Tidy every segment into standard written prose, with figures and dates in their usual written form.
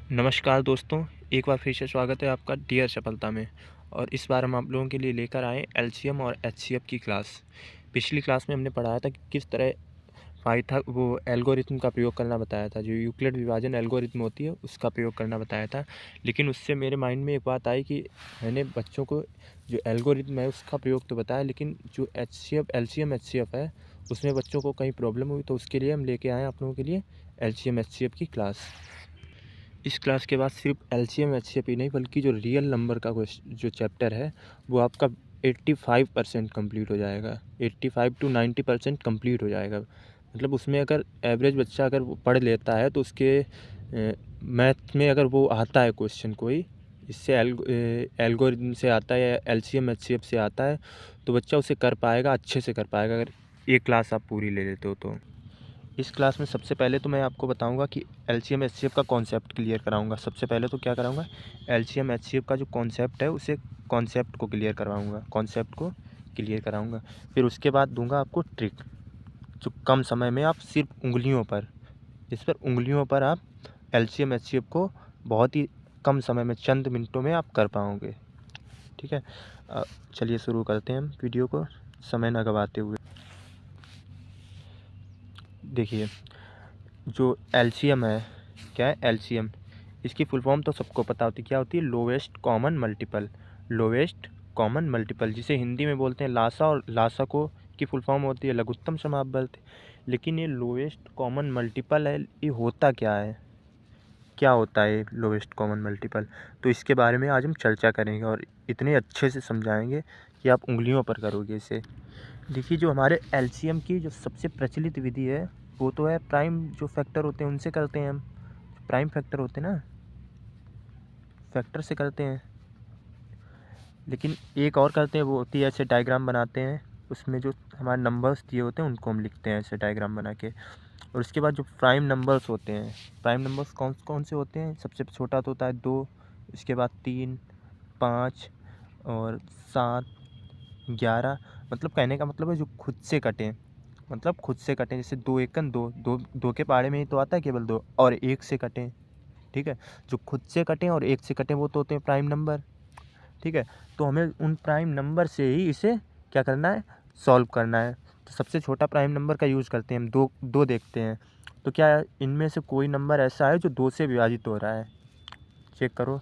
नमस्कार दोस्तों, एक बार फिर से स्वागत है आपका डियर सफलता में। और इस बार हम आप लोगों के लिए लेकर आए एलसीएम और एचसीएफ की क्लास। पिछली क्लास में हमने पढ़ाया था कि किस तरह वो एल्गोरिथम का प्रयोग करना बताया था, जो यूक्लिड विभाजन एल्गोरिथम होती है उसका प्रयोग करना बताया था। लेकिन उससे मेरे माइंड में एक बात आई कि मैंने बच्चों को जो एल्गोरिथम है उसका प्रयोग तो बताया, लेकिन जो एलसीएम एचसीएफ है उसमें बच्चों को कहीं प्रॉब्लम हुई, तो उसके लिए हम लेके आए आप लोगों के लिए एलसीएम एचसीएफ की क्लास। इस क्लास के बाद सिर्फ एलसीएम एचसीएफ ही नहीं, बल्कि जो रियल नंबर का जो चैप्टर है वो आपका 85% कंप्लीट हो जाएगा। 85 to 90% कंप्लीट हो जाएगा। मतलब उसमें अगर एवरेज बच्चा अगर वो पढ़ लेता है तो उसके मैथ में अगर वो आता है क्वेश्चन कोई, इससे एल्गोरिथम से आता है या एलसीएम एचसीएफ से आता है, तो बच्चा उसे कर पाएगा, अच्छे से कर पाएगा, अगर एक क्लास आप पूरी ले लेते हो तो। इस क्लास में सबसे पहले तो मैं आपको बताऊंगा कि एलसीएम एचसीएफ का कॉन्सेप्ट क्लियर कराऊंगा। सबसे पहले तो क्या कराऊंगा, एलसीएम एचसीएफ का जो कॉन्सेप्ट है उसे कॉन्सेप्ट को क्लियर कराऊंगा। फिर उसके बाद दूंगा आपको ट्रिक, जो कम समय में आप सिर्फ उंगलियों पर आप एलसीएम एचसीएफ को बहुत ही कम समय में, चंद मिनटों में आप कर पाओगे। ठीक है, चलिए शुरू करते हैं हम वीडियो को समय न गवाते हुए। देखिए, जो एलसीएम है, क्या है एलसीएम, इसकी फुल फॉर्म तो सबको पता होती है, क्या होती है, लोवेस्ट कॉमन मल्टीपल, जिसे हिंदी में बोलते हैं लासा, और लासा को की फुल फॉर्म होती है लघुत्तम समापवर्त। लेकिन ये लोवेस्ट कॉमन मल्टीपल है, ये होता क्या है, क्या होता है लोवेस्ट कॉमन मल्टीपल, तो इसके बारे में आज हम चर्चा करेंगे और इतने अच्छे से समझाएंगे कि आप उंगलियों पर करोगे इसे। देखिए, जो हमारे एलसीएम की जो सबसे प्रचलित विधि है वो तो है प्राइम, जो फैक्टर होते हैं उनसे करते हैं हम। प्राइम फैक्टर होते हैं ना, फैक्टर से करते हैं। लेकिन एक और करते हैं, वो होती है ऐसे डायग्राम बनाते हैं, उसमें जो हमारे नंबर्स दिए होते हैं उनको हम लिखते हैं ऐसे डायग्राम बना के। और उसके बाद जो प्राइम नंबर्स होते हैं, प्राइम नंबर्स कौन कौन से होते हैं, सबसे छोटा तो होता है 2, इसके बाद 3, 5 और 7, 11। मतलब कहने का मतलब है जो खुद से कटें, मतलब खुद से कटें, जैसे 2 एकन 2, 2 के पहाड़े में ही तो आता है केवल 2, और 1 से कटें। ठीक है, जो खुद से कटें और 1 से कटें वो तो होते हैं प्राइम नंबर। ठीक है, तो हमें उन प्राइम नंबर से ही इसे क्या करना है, सॉल्व करना है। तो सबसे छोटा प्राइम नंबर का यूज़ करते हैं हम, 2 देखते हैं। तो क्या है, इनमें से कोई नंबर ऐसा है जो 2 से विभाजित हो रहा है, चेक करो।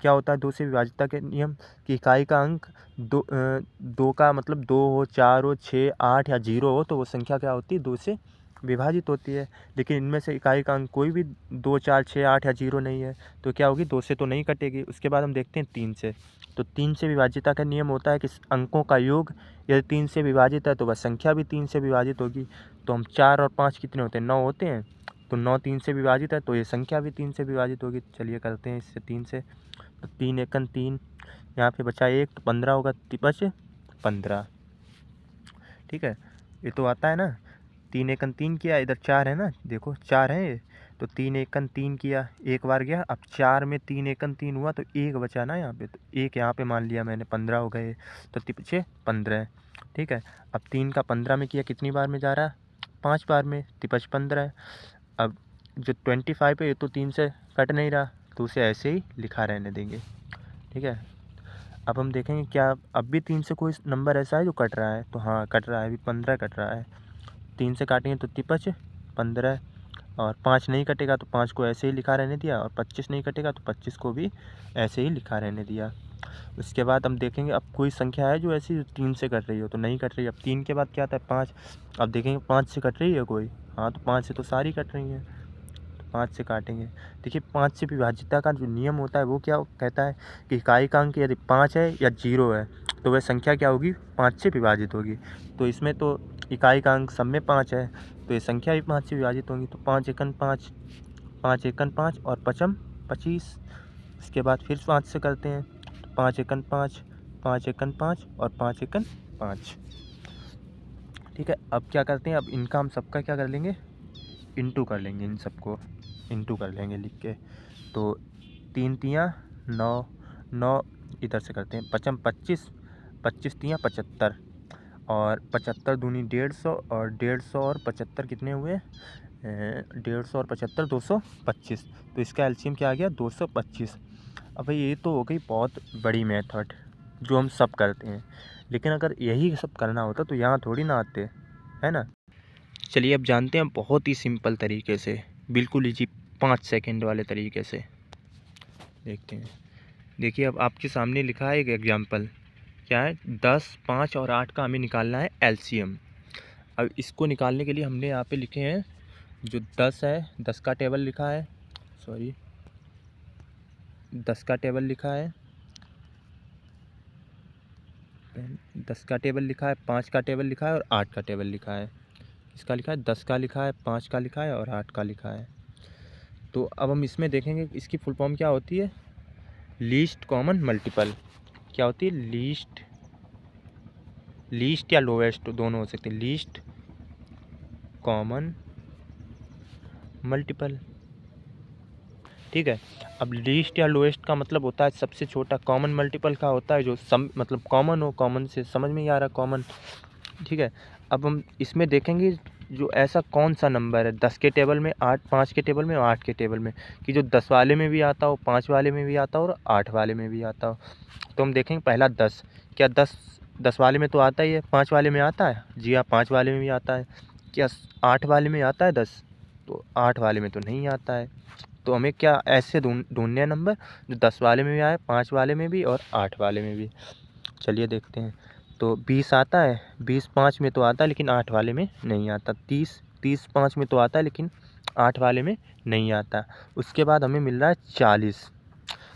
क्या होता है 2 से विभाजितता के नियम, कि इकाई का अंक 2 का मतलब 2 हो, 4 हो, 6, 8 या 0 हो, तो वो संख्या क्या होती है, 2 से विभाजित होती है। लेकिन इनमें से इकाई का अंक कोई भी 2, 4, 6, 8 या 0 नहीं है, तो क्या होगी, 2 से तो नहीं कटेगी। उसके बाद हम देखते हैं 3 से। तो 3 से विभाजितता का नियम होता है कि अंकों का योग यदि 3 से विभाजित है तो वह संख्या भी 3 से विभाजित होगी। तो हम 4 और 5 कितने होते हैं, 9 होते हैं। तो 9 3 से विभाजित है तो ये संख्या भी 3 से विभाजित होगी। चलिए करते हैं इससे 3 से। तो 3 एकन 3, यहाँ पे बचा 1, तो 15 होगा, तिपच 15। ठीक है, ये तो आता है ना। 3 एकन 3 किया, इधर 4 है ना, देखो 4 है ये। तो 3 एकन 3 किया, एक बार गया, अब 4 में 3 एकन 3 हुआ तो 1 बचा ना यहाँ पे, तो 1 यहाँ पे मान लिया मैंने, 15 हो गए, तो तिपचे 15। ठीक है, अब 3 का 15 में किया, कितनी बार में जा रहा है, 5 बार में, तिपच 15। अब जो 25 है ये तो 3 से कट नहीं रहा, तो उसे ऐसे ही लिखा रहने देंगे। ठीक है, अब हम देखेंगे क्या अब भी 3 से कोई नंबर ऐसा है जो कट रहा है, तो हाँ कट रहा है, अभी 15 कट रहा है। 3 से काटेंगे तो तिपच 15, और 5 नहीं कटेगा तो 5 को ऐसे ही लिखा रहने दिया, और 25 नहीं कटेगा तो 25 को भी ऐसे ही लिखा रहने दिया। उसके बाद हम देखेंगे अब कोई संख्या है जो ऐसी 3 से कट रही हो, तो नहीं कट रही। अब 3 के बाद क्या आता है, 5। अब देखेंगे 5 से कट रही है कोई, हाँ तो 5 से तो सारी कट रही हैं, 5 से काटेंगे। देखिए, 5 से विभाज्यता का जो नियम होता है वो क्या कहता है, कि इकाई का अंक यदि 5 है या 0 है तो वह संख्या क्या होगी, 5 से विभाजित होगी। तो इसमें तो इकाई का अंक सब में 5 है, तो ये संख्या भी 5 से विभाजित होगी। तो 5 एकन 5, 5 एकन 5 और पचम 25। इसके बाद फिर 5 से करते हैं, 5 एकन 5, 5 एकन 5 और 5 एकन 5। ठीक है, अब क्या करते हैं, अब इनका हम सबका क्या कर लेंगे, इंटू कर लेंगे, इन सबको इंटू कर लेंगे लिख के। तो 3 तियाँ 9, 9 इधर से करते हैं, पचम 25, 25 तियाँ 75, और 75 दूनी 150, और 150 और 75 कितने हुए, 150 और 75 225, तो इसका एलसीएम क्या आ गया 225। अब भाई ये तो हो गई बहुत बड़ी मेथड जो हम सब करते हैं, लेकिन अगर यही सब करना होता तो यहाँ थोड़ी ना आते, है ना। चलिए अब जानते हैं बहुत ही सिंपल तरीके से, बिल्कुल इजी 5 सेकंड वाले तरीके से देखते हैं। देखिए अब आपके सामने लिखा है एक एग्जाम्पल, क्या है 10, 5 और 8 का हमें निकालना है एलसीएम। अब इसको निकालने के लिए हमने यहाँ पे लिखे हैं जो 10 है, 10 का टेबल लिखा है, 10 का टेबल लिखा है, 10 का टेबल लिखा है, 5 का टेबल लिखा है और 8 का टेबल लिखा है। इसका लिखा है 10 का लिखा है, 5 का लिखा है और 8 का लिखा है। तो अब हम इसमें देखेंगे इसकी फुल फॉर्म क्या होती है, लीस्ट कॉमन मल्टीपल। क्या होती है, लीस्ट या लोवेस्ट दोनों हो सकते हैं, लीस्ट कॉमन मल्टीपल। ठीक है। अब लीस्ट या लोएस्ट का मतलब होता है सबसे छोटा, कॉमन मल्टीपल का होता है जो मतलब कॉमन हो, कॉमन से समझ में ही आ रहा कॉमन। ठीक है। अब हम इसमें देखेंगे जो ऐसा कौन सा नंबर है 10 के टेबल में, 8, 5 के टेबल में और 8 के टेबल में, कि जो 10 वाले में भी आता हो, 5 वाले में भी आता हो और 8 वाले में भी आता हो। तो हम देखेंगे पहला 10, क्या 10 वाले में तो आता ही है, 5 वाले में आता है, जी हाँ 5 वाले में भी आता है। क्या 8 वाले में आता है 10, तो 8 वाले में तो नहीं आता है। तो हमें क्या ऐसे ढूंढने हैं नंबर जो 10 वाले में भी आए, 5 वाले में भी और 8 वाले में भी। चलिए देखते हैं। तो 20 आता है, 20 5 में तो आता है लेकिन 8 वाले में नहीं आता। 30 5 में तो आता है लेकिन 8 वाले में नहीं आता। उसके बाद हमें मिल रहा है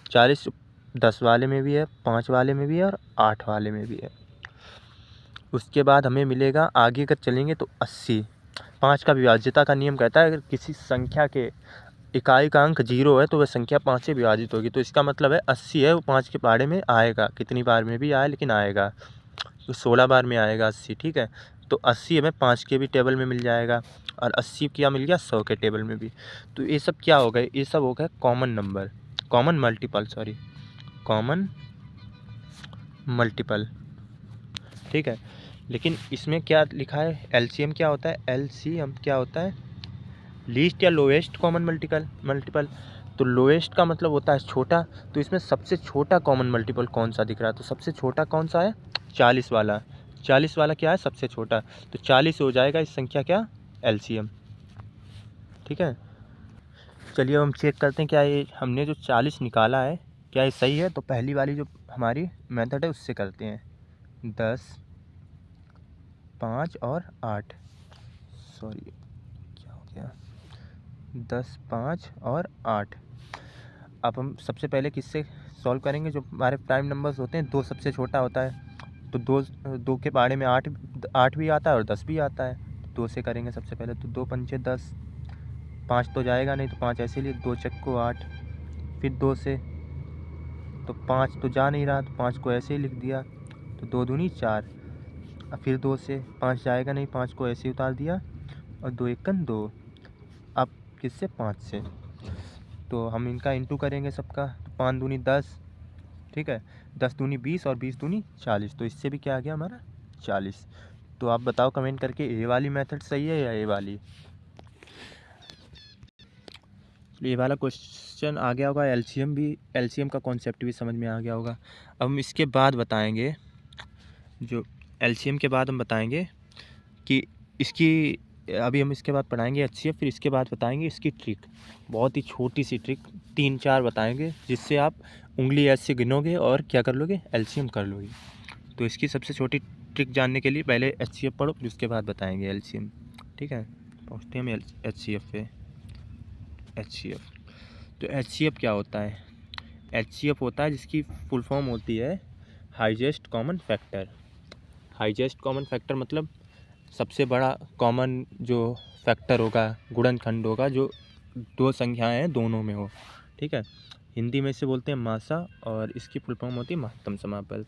40 10 वाले में भी है, 5 वाले में भी है और 8 वाले में भी है। उसके बाद हमें मिलेगा, आगे अगर चलेंगे तो 80। 5 का विभाज्यता का नियम कहता है अगर किसी संख्या के इकाई का अंक 0 है तो वह संख्या 5 से विभाजित होगी। तो इसका मतलब है 80 है वो 5 के बारे में आएगा, कितनी बार में भी आए लेकिन आएगा, तो 16 बार में आएगा 80। ठीक है। तो 80 हमें 5 के भी टेबल में मिल जाएगा और 80 क्या मिल गया 100 के टेबल में भी। तो ये सब क्या हो गए, ये सब हो गए कॉमन नंबर, कॉमन मल्टीपल। ठीक है। लेकिन इसमें क्या लिखा है, एलसीएम क्या होता है, एलसीएम क्या होता है, लीस्ट या लोएस्ट कॉमन मल्टीपल। तो लोएस्ट का मतलब होता है छोटा, तो इसमें सबसे छोटा कॉमन मल्टीपल कौन सा दिख रहा है, तो सबसे छोटा कौन सा है 40 वाला। 40 वाला क्या है सबसे छोटा, तो 40 हो जाएगा इस संख्या क्या एलसीएम। ठीक है। चलिए अब हम चेक करते हैं क्या ये हमने जो 40 निकाला है क्या ये सही है। तो पहली वाली जो हमारी मेथड है उससे करते हैं, 10, 5 और 8, क्या हो गया 10, 5 और 8। अब हम सबसे पहले किससे सॉल्व करेंगे, जो हमारे प्राइम नंबर्स होते हैं 2 सबसे छोटा होता है, तो 2 के बारे में 8 भी आता है और 10 भी आता है। 2 से करेंगे सबसे पहले, तो 2 पंचे 10, 5 तो जाएगा नहीं तो 5 ऐसे लिए, 2 चक्को 8। फिर 2 से, तो 5 तो जा नहीं रहा तो 5 को ऐसे ही लिख दिया, तो 2 दूनी 4। अब फिर 2 से 5 जाएगा नहीं, 5 को ऐसे ही उतार दिया और 2 एकन 2। अब किससे 5 से, तो हम इनका इंटू करेंगे सबका, तो 5 दूनी 10। ठीक है। 10 दूनी 20 और 20 दूनी 40, तो इससे भी क्या आ गया हमारा 40। तो आप बताओ कमेंट करके ये वाली मेथड सही है या ये वाली। ये वाला क्वेश्चन आ गया होगा, एलसीएम का कॉन्सेप्ट भी समझ में आ गया होगा। अब हम इसके बाद बताएंगे, जो एलसीएम के बाद हम बताएंगे कि इसकी, अभी हम इसके बाद पढ़ाएंगे एचसीएफ, फिर इसके बाद बताएंगे इसकी ट्रिक, बहुत ही छोटी सी ट्रिक 3-4 बताएंगे जिससे आप उंगली ऐसे गिनोगे और क्या कर लोगे एलसीएम कर लोगे। तो इसकी सबसे छोटी ट्रिक जानने के लिए पहले एचसीएफ पढ़ो, फिर उसके बाद बताएंगे एलसीएम। ठीक है। पहुँचते हैं हम एचसीएफ पे। एचसीएफ, तो एचसीएफ क्या होता है, एचसीएफ होता है जिसकी फुल फॉर्म होती है highest common factor. Highest common factor मतलब सबसे बड़ा कॉमन जो फैक्टर होगा, गुणनखंड होगा जो 2 संख्याएं हैं दोनों में हो। ठीक है। हिंदी में इसे बोलते हैं मासा और इसकी फुल फॉर्म होती है महत्तम समापल्य।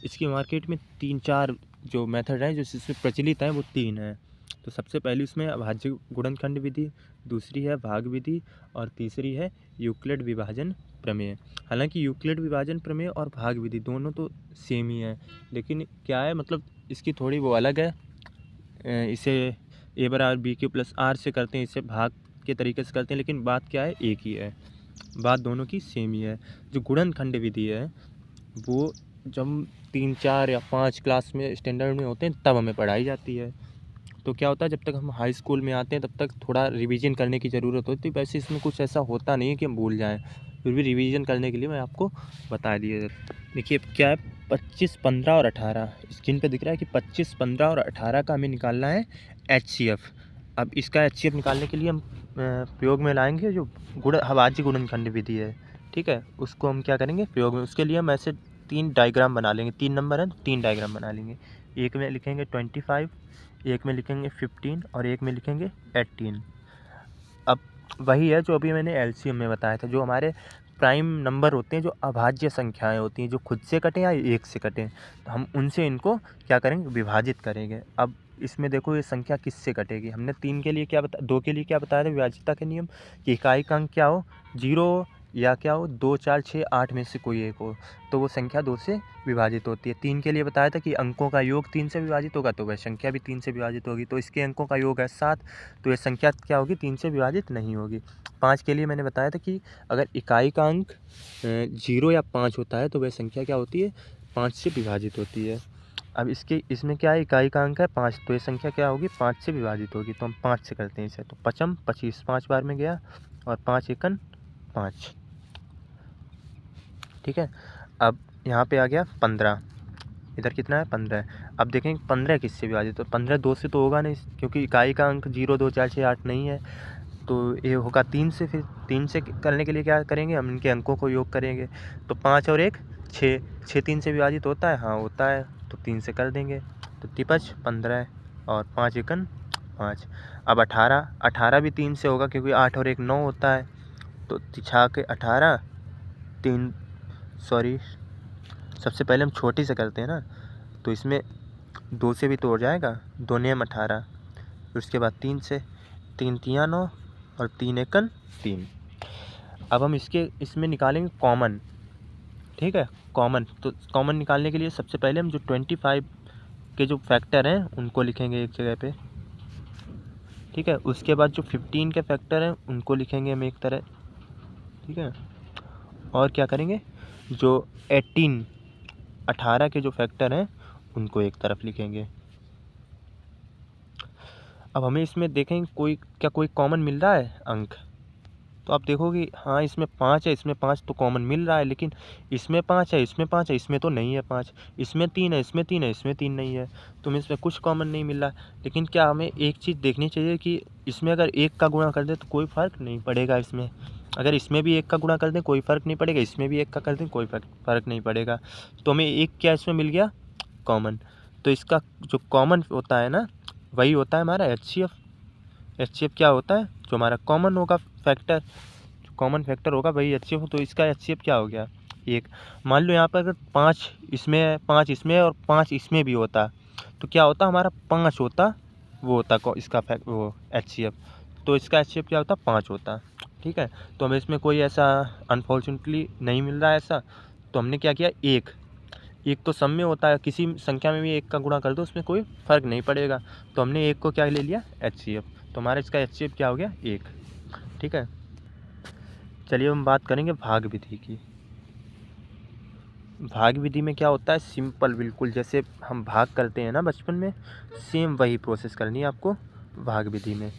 इसकी मार्केट में 3-4 जो मेथड हैं जो इसमें प्रचलित हैं वो 3 हैं। तो सबसे पहली उसमें अभाज्य गुणनखंड विधि, दूसरी है भाग विधि और तीसरी है यूक्लिड विभाजन प्रमेय। हालांकि यूक्लिड विभाजन प्रमेय और भाग विधि दोनों तो सेम ही है, लेकिन क्या है मतलब इसकी थोड़ी वो अलग है, इसे ए बराबर बी क्यू प्लस आर से करते हैं, इसे भाग के तरीके से करते हैं, लेकिन बात क्या है, एक ही है, बात दोनों की सेम ही है। जो गुणनखंड विधि है वो जब 3, 4 या 5 क्लास में स्टैंडर्ड में होते हैं तब हमें पढ़ाई जाती है। तो क्या होता है, जब तक हम हाई स्कूल में आते हैं तब तक थोड़ा रिवीजन करने की ज़रूरत होती है। वैसे इसमें कुछ ऐसा होता नहीं है कि हम भूल जाएं, फिर भी रिवीजन करने के लिए मैं आपको बता दिए। देखिए क्या है, 25, 15 और 18 स्क्रीन पे दिख रहा है कि 25, 15 और 18 का हमें निकालना है HCF। अब इसका HCF निकालने के लिए हम प्रयोग में लाएंगे जो अभाज्य गुणनखंड विधि है, ठीक है, उसको हम क्या करेंगे प्रयोग में। उसके लिए हम ऐसे 3 डायग्राम बना लेंगे, 3 नंबर है तो 3 डायग्राम बना लेंगे। एक में लिखेंगे 25, एक में लिखेंगे 15 और एक में लिखेंगे 18। अब वही है जो अभी मैंने LCM में बताया था, जो हमारे प्राइम नंबर होते हैं, जो अभाज्य संख्याएं होती हैं, जो खुद से कटें या एक से कटें, तो हम उनसे इनको क्या करेंगे, विभाजित करेंगे। अब इसमें देखो ये संख्या किससे कटेगी, हमने 3 के लिए क्या बता 2 के लिए क्या बताया था, विभाज्यता के नियम कि इकाई का अंक क्या हो, 0 या क्या हो 2, 4, 6, 8 में से कोई एक हो, तो वो संख्या 2 से विभाजित होती है। 3 के लिए बताया था कि अंकों का योग 3 से विभाजित होगा तो वह संख्या भी 3 से विभाजित होगी, तो इसके अंकों का योग है 7, तो ये संख्या क्या होगी, 3 से विभाजित नहीं होगी। 5 के लिए मैंने बताया था कि अगर इकाई का अंक 0 या 5 होता है तो वह संख्या क्या होती है, 5 से विभाजित होती है। अब इसमें क्या है, इकाई का अंक है 5, तो ये संख्या क्या होगी, 5 से विभाजित होगी, तो हम 5 से करते हैं इसे। तो 55, 25 5 बार में गया और 5 एकन 5, ठीक है। अब यहाँ पे आ गया 15, इधर कितना है 15 है। अब देखेंगे 15 किससे विभाजित, तो 15 2 से तो होगा नहीं, क्योंकि इकाई का अंक 0, 2, 4, 6, 8 नहीं है, तो ये होगा 3 से। फिर 3 से करने के लिए क्या करेंगे, हम इनके अंकों को योग करेंगे, तो 5 और 1 6, 6 3 से विभाजित होता है, हाँ होता है, तो 3 से कर देंगे, तो 55 15 और 5 एकन 5। अब 18 भी 3 से होगा, क्योंकि 8 और 1 9 होता है, तो 6 के 18 3, सॉरी सबसे पहले हम छोटी से करते हैं ना, तो इसमें 2 से भी तो हो जाएगा, 2 नेम 18, फिर उसके बाद 3 से, 3 तियाँ 9 और 3 एकन 3। अब हम इसमें निकालेंगे कॉमन, ठीक है, कॉमन। तो कॉमन निकालने के लिए सबसे पहले हम जो 25 के जो फैक्टर हैं उनको लिखेंगे एक जगह पे, ठीक है। उसके बाद जो 15 के फैक्टर हैं उनको लिखेंगे हम एक तरह, ठीक है। और क्या करेंगे, जो 18 के जो फैक्टर हैं उनको एक तरफ लिखेंगे। अब हमें इसमें देखेंगे कोई कॉमन मिल रहा है अंक, तो आप देखोगे हाँ इसमें 5 है, इसमें 5 तो कॉमन मिल रहा है, लेकिन इसमें 5 है, इसमें 5 है, इसमें तो नहीं है 5, इसमें 3 है, इसमें 3 है, इसमें 3 नहीं है, तो हमें इसमें कुछ कॉमन नहीं मिल रहा। लेकिन क्या हमें एक चीज़ देखनी चाहिए कि इसमें अगर 1 का गुणा कर दे तो कोई फ़र्क नहीं पड़ेगा, इसमें अगर इसमें भी 1 का गुणा कर दें कोई फ़र्क नहीं पड़ेगा, इसमें भी 1 का कर दें कोई फ़र्क नहीं पड़ेगा, तो हमें एक क्या इसमें मिल गया, कॉमन। तो इसका जो कॉमन होता है ना, वही होता है हमारा HCF क्या होता है, जो हमारा कॉमन होगा फैक्टर, कॉमन फैक्टर होगा वही HCF हो, तो इसका HCF क्या हो गया, 1। मान लो यहाँ पर अगर 5 इसमें है, 5 इसमें और 5 इसमें भी होता, तो क्या होता हमारा 5 होता, वो होता इसका वो HCF, तो इसका HCF क्या होता 5 होता, ठीक है। तो हमें इसमें कोई ऐसा अनफॉर्चुनेटली नहीं मिल रहा है ऐसा, तो हमने क्या किया, एक तो सम में होता है, किसी संख्या में भी 1 का गुणा कर दो उसमें कोई फ़र्क नहीं पड़ेगा, तो हमने 1 को क्या ले लिया HCF, तो हमारा इसका HCF क्या हो गया 1, ठीक है। चलिए हम बात करेंगे भाग विधि की। भाग विधि में क्या होता है, सिंपल बिल्कुल जैसे हम भाग करते हैं ना बचपन में, सेम वही प्रोसेस करनी है आपको भाग विधि में।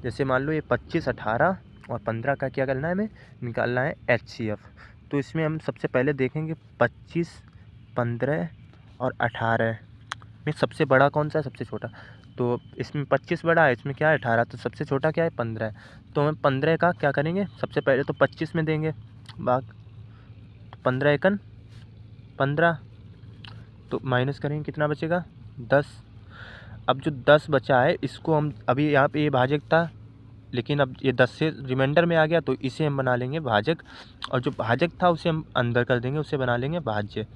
जैसे मान लो ये 25, 18 और 15 का क्या करना है, हमें निकालना है HCF। तो इसमें हम सबसे पहले देखेंगे 25, 15 और 18 में सबसे बड़ा कौन सा है, सबसे छोटा। तो इसमें 25 बड़ा है, इसमें क्या है 18, तो सबसे छोटा क्या है 15 है, तो हम 15 का क्या करेंगे, सबसे पहले तो 25 में देंगे भाग, तो 15 एकन 15, तो माइनस करेंगे कितना बचेगा 10। अब जो 10 बचा है इसको हम अभी यहाँ पे ये भाजक था, लेकिन अब ये 10 से रिमाइंडर में आ गया, तो इसे हम बना लेंगे भाजक, और जो भाजक था उसे हम अंदर कर देंगे, उसे बना लेंगे भाज्य।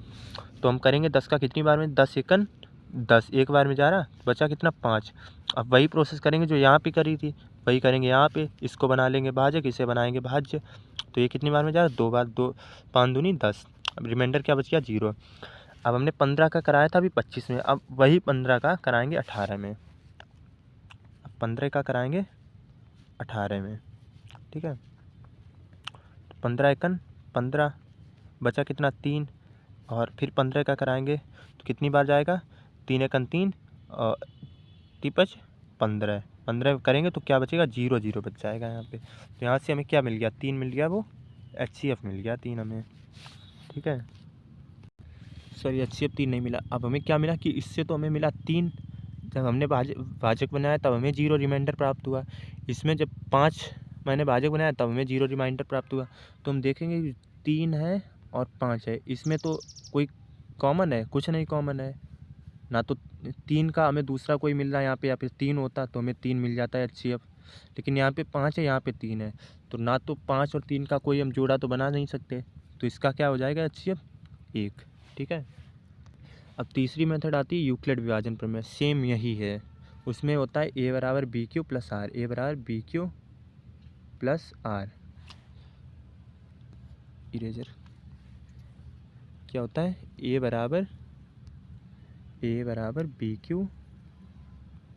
तो हम करेंगे 10 का कितनी बार में, 10 एकन 10, एक बार में जा रहा, बचा कितना 5। अब वही प्रोसेस करेंगे जो यहाँ पे करी थी, वही करेंगे यहाँ पे, इसको बना लेंगे भाजक, इसे बनाएंगे भाज्य। तो ये कितनी बार में जा रहा, 2 बार, 2 5 दूनी 10, अब रिमाइंडर क्या बच गया 0। अब हमने 15 का कराया था अभी 25 में, अब वही 15 का कराएंगे 18 में। 15 का कराएंगे 18 में, ठीक है। 15 एकन 15, बचा कितना 3, और फिर 15 का कराएंगे तो कितनी बार जाएगा, 3 एकन 3 और 3×5 15, 15 करेंगे तो क्या बचेगा, 0 0 बच जाएगा यहाँ पे। तो यहाँ से हमें क्या मिल गया, 3 मिल गया, वो HCF मिल गया 3 हमें, ठीक है। सॉरी HCF 3 नहीं मिला, अब हमें क्या मिला कि इससे तो हमें मिला 3, जब हमने भाजक बनाया तब हमें 0 रिमाइंडर प्राप्त हुआ। इसमें जब 5 मैंने भाजक बनाया तब हमें 0 रिमाइंडर प्राप्त हुआ। तो हम देखेंगे कि 3 है और 5 है, इसमें तो कोई कॉमन है, कुछ नहीं कॉमन है ना। तो 3 का हमें दूसरा कोई मिल रहा है, यहाँ पे 3 होता तो हमें 3 मिल जाता है HCF, लेकिन यहाँ पे 5 है, यहाँ पे 3 है, तो ना तो 5 और 3 का कोई हम जोड़ा तो बना नहीं सकते, तो इसका क्या हो जाएगा HCF 1, ठीक है। अब तीसरी मेथड आती है यूक्लिड विभाजन प्रमेय, सेम यही है, उसमें होता है A बराबर BQ प्लस R, A बराबर BQ प्लस R, इरेजर क्या होता है, A बराबर BQ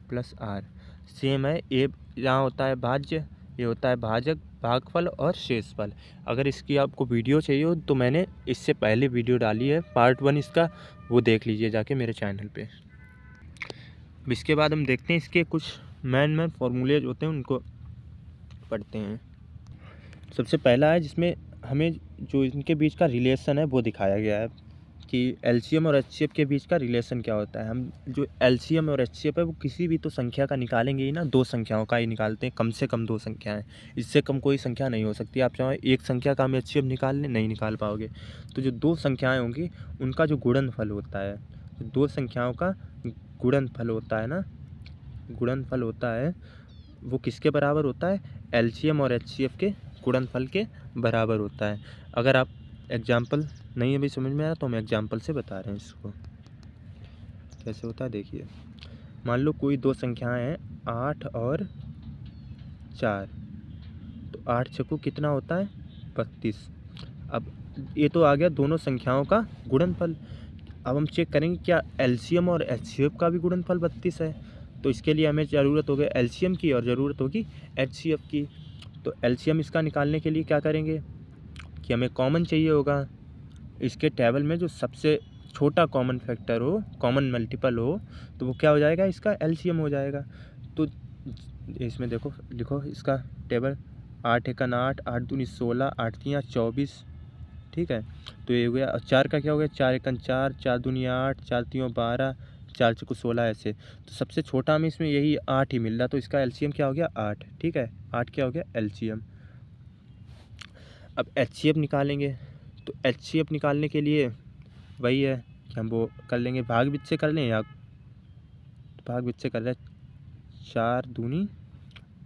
प्लस R, सेम है। A यहाँ होता है भाज्य, ये होता है भाजक, भागफल और शेषफल। अगर इसकी आपको वीडियो चाहिए हो तो मैंने इससे पहले वीडियो डाली है, पार्ट 1 इसका, वो देख लीजिए जाके मेरे चैनल पे। इसके बाद हम देखते हैं इसके कुछ मेन फॉर्मूले जो होते हैं उनको पढ़ते हैं। सबसे पहला है जिसमें हमें जो इनके बीच का रिलेशन है वो दिखाया गया है कि LCM और HCF के बीच का रिलेशन क्या होता है। हम जो LCM और HCF है वो किसी भी तो संख्या का निकालेंगे ही ना, 2 संख्याओं का ही निकालते हैं, कम से कम 2 संख्याएं, इससे कम कोई संख्या नहीं हो सकती। आप चाहो एक संख्या का हम HCF निकाल लें, नहीं निकाल पाओगे। तो जो 2 संख्याएँ होंगी उनका जो गुणनफल होता है, 2 संख्याओं का गुणनफल होता है ना, गुणनफल होता है वो किसके बराबर होता है, LCM और HCF के गुणनफल के बराबर होता है। अगर आप एग्जाम्पल नहीं अभी समझ में आ रहा तो हम एग्जाम्पल से बता रहे हैं इसको कैसे होता है। देखिए मान लो कोई 2 संख्याएं हैं 8 और 4, तो 8 छक्कू कितना होता है 32। अब ये तो आ गया दोनों संख्याओं का गुणनफल। अब हम चेक करेंगे क्या LCM और HCF का भी गुणनफल 32 है, तो इसके लिए हमें ज़रूरत होगी LCM की और ज़रूरत होगी HCF की। तो LCM इसका निकालने के लिए क्या करेंगे कि हमें कॉमन चाहिए होगा, इसके टेबल में जो सबसे छोटा कॉमन फैक्टर हो, कॉमन मल्टीपल हो, तो वो क्या हो जाएगा, इसका LCM हो जाएगा। तो इसमें देखो लिखो इसका टेबल, 8 एकन 8, 8 दूनी 16, 8 तियाँ 24, ठीक है। तो ये हो गया। 4 का क्या हो गया, 4 एकन 4, 4 दूनी 8, 4 तियों 12, 4 चौको 16, ऐसे। तो सबसे छोटा हमें इसमें यही 8 ही मिल रहा, तो इसका LCM क्या हो गया 8, ठीक है। 8 क्या हो गया LCM। अब HCF निकालेंगे, तो HCF निकालने के लिए वही है कि हम वो कर लेंगे, भाग बीच से कर लें या भाग बीच से कर रहे, 4 दूनी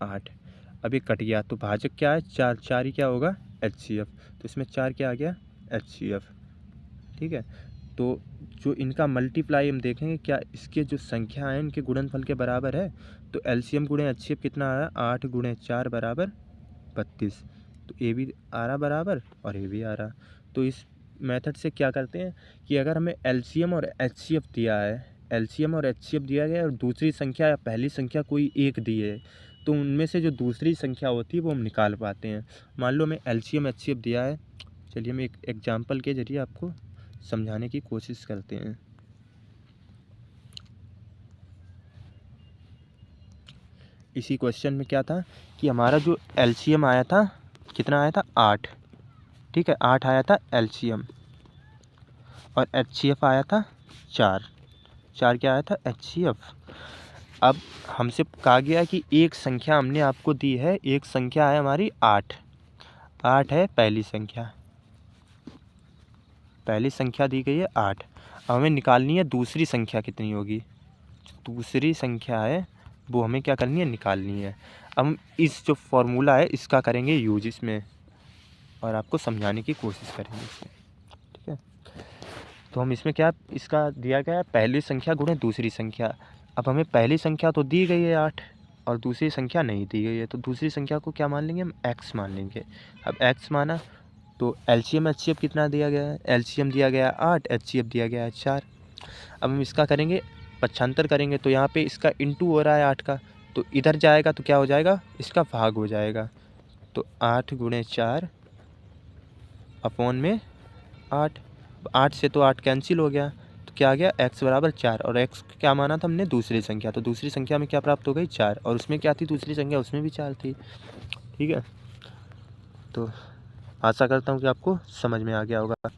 8। अब ये कट गया तो भाजक क्या है 4, 4 ही क्या होगा HCF, तो इसमें 4 क्या आ गया HCF, ठीक है। तो जो इनका मल्टीप्लाई हम देखेंगे क्या इसके जो संख्या है इनके गुणनफल के बराबर है, तो LCM गुणे HCF कितना आ रहा है, 8 गुणे 4 बराबर 32। तो ये भी आ रहा बराबर और ये भी आ रहा। तो इस मेथड से क्या करते हैं कि अगर हमें LCM और HCF दिया है, LCM और HCF दिया गया है और दूसरी संख्या या पहली संख्या कोई एक दी है, तो उनमें से जो दूसरी संख्या होती है वो हम निकाल पाते हैं। मान लो हमें LCM HCF दिया है, चलिए हम एक एग्जाम्पल के जरिए आपको समझाने की कोशिश करते हैं। इसी क्वेश्चन में क्या था कि हमारा जो LCM आया था कितना आया था 8, ठीक है, 8 आया था LCM और HCF आया था 4, 4 क्या आया था HCF। अब हमसे कहा गया कि एक संख्या हमने आपको दी है, एक संख्या है हमारी 8, 8 है पहली संख्या, पहली संख्या दी गई है 8। अब हमें निकालनी है दूसरी संख्या कितनी होगी, दूसरी संख्या है वो हमें क्या करनी है निकालनी है। अब हम इस जो फॉर्मूला है इसका करेंगे यूज इसमें और आपको समझाने की कोशिश करेंगे इसमें, ठीक है। तो हम इसमें क्या इसका दिया गया है पहली संख्या गुणे दूसरी संख्या। अब हमें पहली संख्या तो दी गई है 8 और दूसरी संख्या नहीं दी गई है, तो दूसरी संख्या को क्या मान लेंगे हम x मान लेंगे। अब x माना तो LCM HCF कितना दिया गया है, LCM दिया गया है 8, HCF दिया गया है 4। अब हम इसका करेंगे पक्षांतर करेंगे, तो यहाँ पे इसका इंटू हो रहा है 8 का, तो इधर जाएगा तो क्या हो जाएगा, इसका भाग हो जाएगा। तो 8 गुणे 4 अपॉन में 8, 8 से तो 8 कैंसिल हो गया, तो क्या आ गया x बराबर 4। और x क्या माना था हमने, दूसरी संख्या, तो दूसरी संख्या में क्या प्राप्त हो गई 4, और उसमें क्या थी दूसरी संख्या, उसमें भी 4 थी। ठीक है, तो आशा करता हूँ कि आपको समझ में आ गया होगा।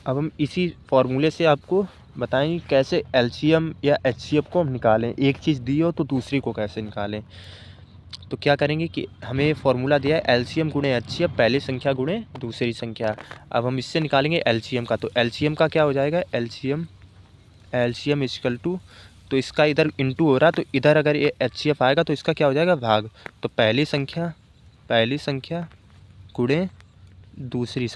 अब हम इसी फॉर्मूले से आपको बताएंगे कैसे एलसीएम या एचसीएफ को हम निकालें, एक चीज़ दी हो तो दूसरी को कैसे निकालें। तो क्या करेंगे कि हमें फॉर्मूला दिया है एलसीएम गुणे एचसीएफ, पहली संख्या गुणे दूसरी संख्या। अब हम इससे निकालेंगे एलसीएम का, तो एलसीएम का क्या हो जाएगा, एलसीएम इक्वल टू, तो इसका इधर इंटू हो रहा, तो इधर अगर ये एचसीएफ आएगा तो इसका क्या हो जाएगा भाग। तो पहली संख्या गुणे दूसरी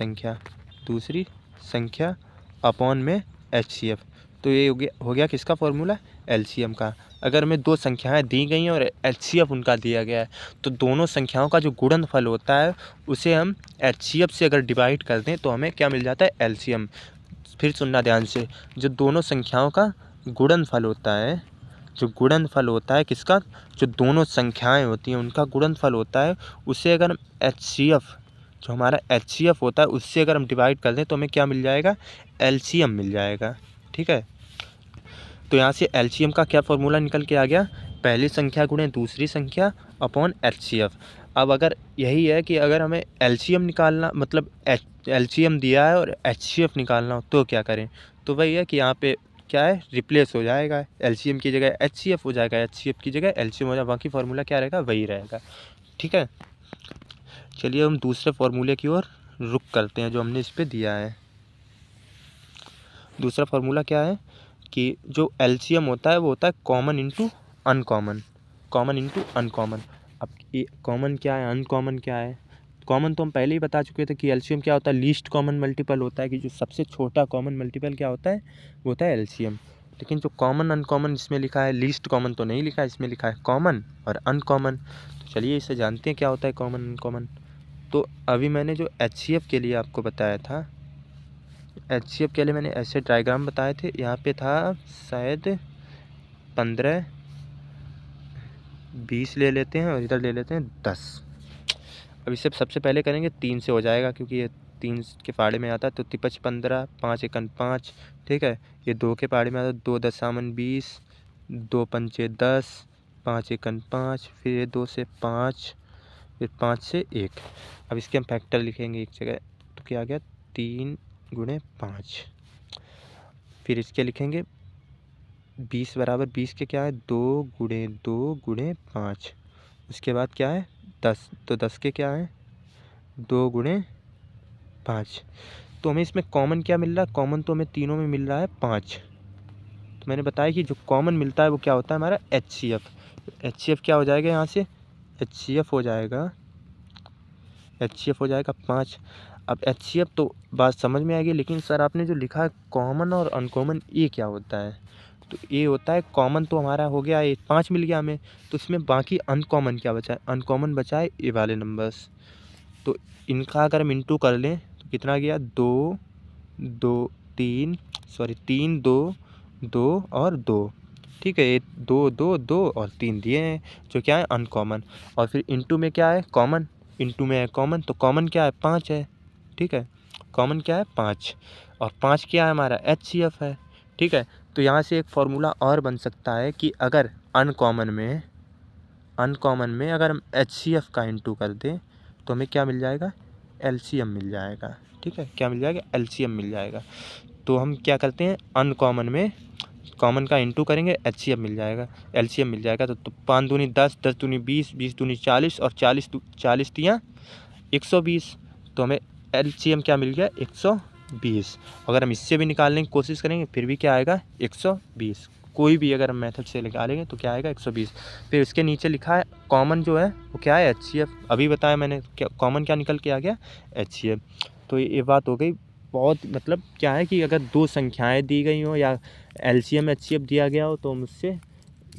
संख्या अपॉन में एचसीएफ। तो ये हो गया किसका फॉर्मूला, एलसीएम का। अगर हमें दो संख्याएं दी गई हैं और एचसीएफ उनका दिया गया है, तो दोनों संख्याओं का जो गुणनफल होता है उसे हम एचसीएफ से अगर डिवाइड कर दें तो हमें क्या मिल जाता है, एलसीएम। फिर सुनना ध्यान से, जो दोनों संख्याओं का गुणनफल होता है, जो गुणनफल होता है किसका, जो दोनों संख्याएं होती हैं उनका गुणनफल होता है, उसे अगर हम एचसीएफ, जो हमारा एचसीएफ होता है उससे अगर हम डिवाइड कर दें तो हमें क्या मिल जाएगा, एलसीएम मिल जाएगा। ठीक है, तो यहाँ से एलसीएम का क्या फॉर्मूला निकल के आ गया, पहली संख्या गुणे दूसरी संख्या अपॉन एचसीएफ। अब अगर यही है कि अगर हमें एलसीएम निकालना, मतलब एलसीएम दिया है और एचसीएफ निकालना हो तो क्या करें, तो वही है कि यहाँ पे क्या है, रिप्लेस हो जाएगा, एलसीएम की जगह एचसीएफ हो जाएगा, एचसीएफ की जगह एलसीएम हो जाएगा, बाकी फार्मूला क्या रहेगा, वही रहेगा। ठीक है, चलिए हम दूसरे फार्मूले की ओर रुख करते हैं जो हमने इस पर दिया है। दूसरा फार्मूला क्या है कि जो एलसीएम होता है वो होता है कॉमन इंटू अनकॉमन, अब ये कॉमन क्या है, अनकॉमन क्या है। कॉमन तो हम पहले ही बता चुके थे कि एलसीएम क्या होता है, लीस्ट कॉमन मल्टीपल होता है, कि जो सबसे छोटा कॉमन मल्टीपल क्या होता है, वो होता है एलसीएम। लेकिन जो कॉमन अनकॉमन इसमें लिखा है, लीस्ट कॉमन तो नहीं लिखा है, इसमें लिखा है कॉमन और अनकॉमन। तो चलिए इसे जानते हैं क्या होता है कॉमन अनकॉमन। तो अभी मैंने जो एचसीएफ के लिए आपको बताया था, एचसीएफ के लिए मैंने ऐसे डायग्राम बताए थे, यहाँ पे था शायद 15, 20 ले लेते हैं और इधर ले लेते हैं 10। अब इसे सबसे पहले करेंगे 3 से हो जाएगा, क्योंकि ये 3 के फाड़े में आता है, तो 5 15, 5 एकन 5। ठीक है, ये 2 के फाड़े में आता है, 2 दशामन 20, 2 पंचे 10, 5 एकन 5, फिर ये 2 से 5, फिर 5 से 1। अब इसके हम फैक्टर लिखेंगे एक जगह, तो क्या आ गया, 3 गुणे 5। फिर इसके लिखेंगे 20 बराबर 20 के क्या है, 2 गुणे 5। उसके बाद क्या है 10, तो 10 के क्या है 2 गुणे 5। तो हमें इसमें कॉमन क्या मिल रहा है, कॉमन तो हमें तीनों में मिल रहा है 5। तो मैंने बताया कि जो कॉमन मिलता है वो क्या होता है हमारा एचसीएफ। एचसीएफ क्या हो जाएगा, यहाँ से एचसीएफ हो जाएगा 5। अब एचसीएफ तो बात समझ में आएगी, लेकिन सर आपने जो लिखा है कॉमन और अनकॉमन, ये क्या होता है। तो ये होता है, कॉमन तो हमारा हो गया, ये 5 मिल गया हमें, तो इसमें बाकी अनकॉमन क्या बचा है, अनकॉमन बचा है ये वाले नंबर्स। तो इनका अगर हम इंटू कर लें तो कितना गया, 2 2 3, सॉरी 3 2 2 और 2। ठीक है, ये 2 2 2 और 3 दिए हैं जो क्या है अनकॉमन। और फिर इंटू में क्या है कॉमन, इंटू में है कॉमन, तो कॉमन क्या है 5 है। ठीक है, कॉमन क्या है 5, और 5 क्या है हमारा एचसीएफ है। ठीक है, तो यहाँ से एक फार्मूला और बन सकता है कि अगर अनकॉमन में अगर हम एचसीएफ का इंटू कर दें तो हमें क्या मिल जाएगा, एलसीएम मिल जाएगा। ठीक है, क्या मिल जाएगा, एलसीएम मिल जाएगा। तो हम क्या करते हैं, अनकॉमन में कॉमन का इंटू करेंगे, एचसीएफ मिल जाएगा, एलसीएम मिल जाएगा। तो 5 दूनी 10, 10 दूनी 20, 20 दूनी 40 और 40 तियाँ 120। तो हमें एलसीएम क्या मिल गया, 120। अगर हम इससे भी निकालने की कोशिश करेंगे फिर भी क्या आएगा, 120। कोई भी अगर हम मेथड से निकालेंगे तो क्या आएगा, 120। फिर इसके नीचे लिखा है कॉमन जो है वो क्या है, एचसीएफ। अभी बताया मैंने क्या कॉमन क्या निकल के आ गया, एचसीएफ। तो ये बात हो गई। बहुत मतलब क्या है कि अगर दो संख्याएं दी गई हो या एलसीएम एचसीएफ दिया गया हो तो हम उससे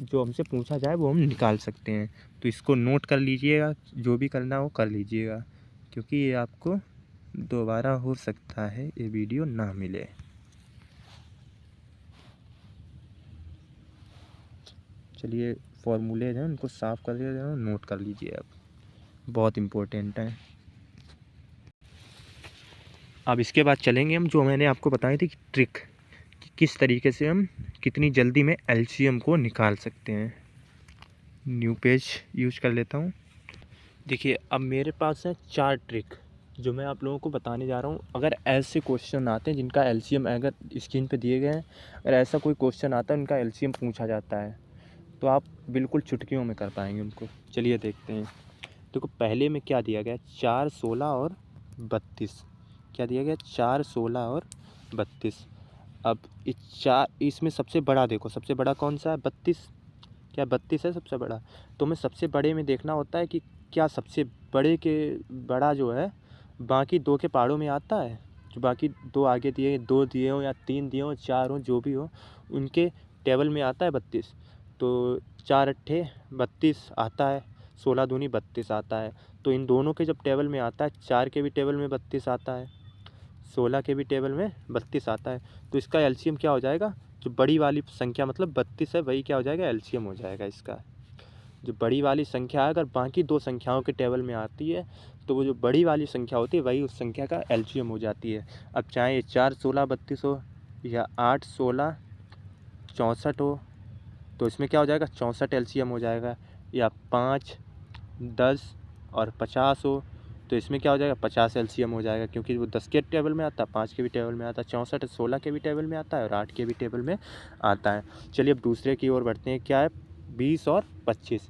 जो हमसे पूछा जाए वो हम निकाल सकते हैं। तो इसको नोट कर लीजिएगा, जो भी करना हो कर लीजिएगा, क्योंकि ये आपको दोबारा हो सकता है ये वीडियो ना मिले। चलिए फॉर्मूले हैं उनको साफ़ कर दिया जाए, नोट कर लीजिए आप, बहुत इम्पोर्टेंट है। अब इसके बाद चलेंगे हम जो मैंने आपको बताई थी कि ट्रिक, कि किस तरीके से हम कितनी जल्दी में एलसीएम को निकाल सकते हैं। न्यू पेज यूज कर लेता हूँ। देखिए अब मेरे पास है 4 ट्रिक जो मैं आप लोगों को बताने जा रहा हूँ। अगर ऐसे क्वेश्चन आते हैं जिनका एलसीएम अगर स्क्रीन पे दिए गए हैं, अगर ऐसा कोई क्वेश्चन आता है उनका एलसीएम पूछा जाता है तो आप बिल्कुल चुटकियों में कर पाएंगे उनको। चलिए देखते हैं। देखो पहले में क्या दिया गया, 4, 16 और 32। क्या दिया गया, 4, 16 और 32। अब इसमें सबसे बड़ा देखो, सबसे बड़ा कौन सा है, 32। क्या 32 है सबसे बड़ा? तो हमें सबसे बड़े में देखना होता है कि क्या सबसे बड़े के बड़ा जो है बाकी 2 के पहाड़ों में आता है। जो बाकी 2 आगे दिए, 2 दिए हों या 3 दिए हों, 4 हों, जो भी हो, उनके टेबल में आता है 32। तो 4 अट्ठे 32 आता है, 16 दूनी 32 आता है। तो इन दोनों के जब टेबल में आता है, 4 के भी टेबल में 32 आता है, 16 के भी टेबल में 32 आता है, तो इसका एलसीएम क्या हो जाएगा, जो बड़ी वाली संख्या मतलब 32 है वही क्या हो जाएगा, एलसीएम हो जाएगा इसका। जो बड़ी वाली संख्या अगर बाकी 2 संख्याओं के टेबल में आती है तो वो जो बड़ी वाली संख्या होती है वही उस संख्या का एलसीएम हो जाती है। अब चाहे 4, 16, 32 हो या 8, 16, 64 हो, तो इसमें क्या हो जाएगा, 64 एलसीएम हो जाएगा। या 5, 10 और 50 हो तो इसमें क्या हो जाएगा, 50 एलसीएम हो जाएगा, क्योंकि वो 10 के टेबल में आता है, 5 के भी टेबल में आता है, 64 16 के भी टेबल में आता है और 8 के भी टेबल में आता है। चलिए अब दूसरे की ओर बढ़ते हैं। क्या है, 20 और 25।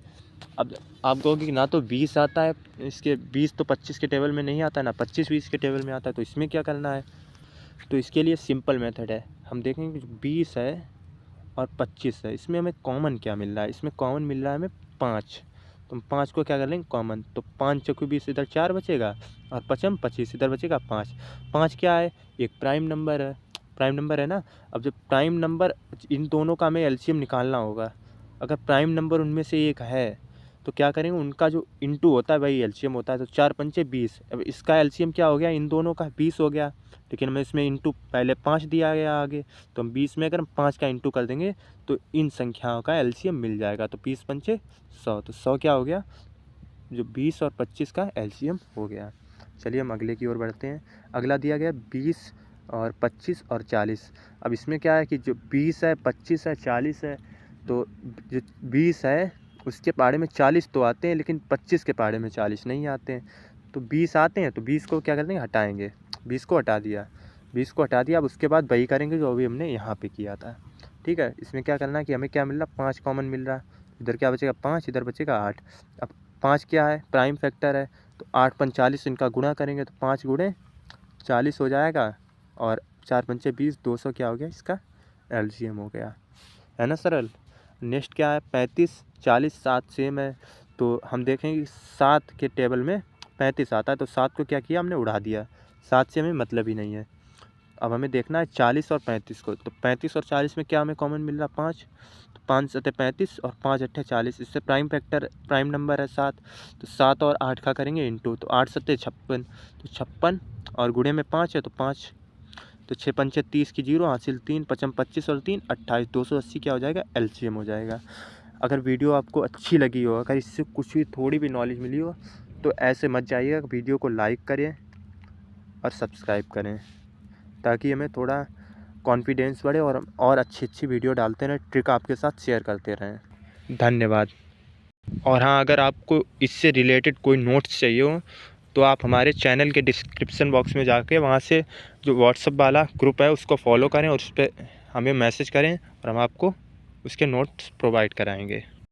अब आप कहोगे कि ना तो 20 आता है इसके, 20 तो 25 के टेबल में नहीं आता है, ना 25 20 के टेबल में आता है, तो इसमें क्या करना है। तो इसके लिए सिंपल मेथड है, हम देखेंगे कि 20 है और 25 है, इसमें हमें कॉमन क्या मिल रहा है, इसमें कॉमन मिल रहा है हमें 5। तो हम 5 को क्या कर लेंगे कॉमन, तो 5 चौके 20, इधर 4 बचेगा और 5 25, इधर बचेगा 5। 5 क्या है, एक प्राइम नंबर है, प्राइम नंबर है ना। अब जब प्राइम नंबर, इन दोनों का हमें एलसीएम निकालना होगा। अगर प्राइम नंबर उनमें से एक है तो क्या करेंगे, उनका जो इंटू होता है वही एलसीएम होता है। तो 4 पंचे 20, अब इसका एलसीएम क्या हो गया, इन दोनों का 20 हो गया, लेकिन हमें इसमें इंटू पहले 5 दिया गया आगे, तो हम 20 में अगर हम 5 का इंटू कर देंगे तो इन संख्याओं का एलसीएम मिल जाएगा। तो 20 पंचे 100, तो 100 क्या हो गया, जो 20 और 25 का एलसीएम हो गया। चलिए हम अगले की ओर बढ़ते हैं। अगला दिया गया 20 और 25 और 40। अब इसमें क्या है कि जो 20 है, 25 है, 40 है, तो जो 20 है उसके पहाड़े में 40 तो आते हैं, लेकिन 25 के पहाड़े में 40 नहीं आते हैं। तो 20 आते हैं तो 20 को क्या कर देंगे, हटाएंगे, 20 को हटा दिया, 20 को हटा दिया। अब उसके बाद वही करेंगे जो अभी हमने यहाँ पे किया था। ठीक है, इसमें क्या करना है कि हमें क्या मिल रहा, 5 कॉमन मिल रहा, इधर क्या बचेगा 5, इधर बचेगा 8। अब 5 क्या है, प्राइम फैक्टर है, तो 8 पंच 40, इनका गुणा करेंगे तो 5 गुणे 40 हो जाएगा, और 4 पंचे 20, 200 क्या हो गया, इसका एलसीएम हो गया, है ना सरल। नेक्स्ट क्या है, 35, 40, 7 सेम है, तो हम देखेंगे कि 7 के टेबल में 35 आता है, तो 7 को क्या किया हमने, उड़ा दिया, 7 से हमें मतलब ही नहीं है। अब हमें देखना है 40 और 35 को, तो 35 और 40 में क्या हमें कॉमन मिल रहा, 5, तो 5 सत्ते 35 और 5 अट्ठे 40, इससे प्राइम फैक्टर, प्राइम नंबर है 7, तो 7 और 8 का करेंगे इंटू, तो 8 सत्ते 56, तो 56 और गुणे में 5 है तो 5, तो 6 पंचे 30 की 0 हासिल 3, 5 25 और 3 28, 280 क्या हो जाएगा, एलसीएम हो जाएगा। अगर वीडियो आपको अच्छी लगी हो, अगर इससे कुछ भी थोड़ी भी नॉलेज मिली हो, तो ऐसे मत जाइएगा, वीडियो को लाइक करें और सब्सक्राइब करें, ताकि हमें थोड़ा कॉन्फिडेंस बढ़े और अच्छी अच्छी वीडियो डालते रहें, ट्रिक आपके साथ शेयर करते रहें। धन्यवाद। और हाँ, अगर आपको इससे रिलेटेड कोई नोट्स चाहिए हो तो आप हमारे चैनल के डिस्क्रिप्शन बॉक्स में जाके वहाँ से जो व्हाट्सएप वाला ग्रुप है उसको फॉलो करें और उस पर हमें मैसेज करें और हम आपको उसके नोट्स प्रोवाइड कराएंगे।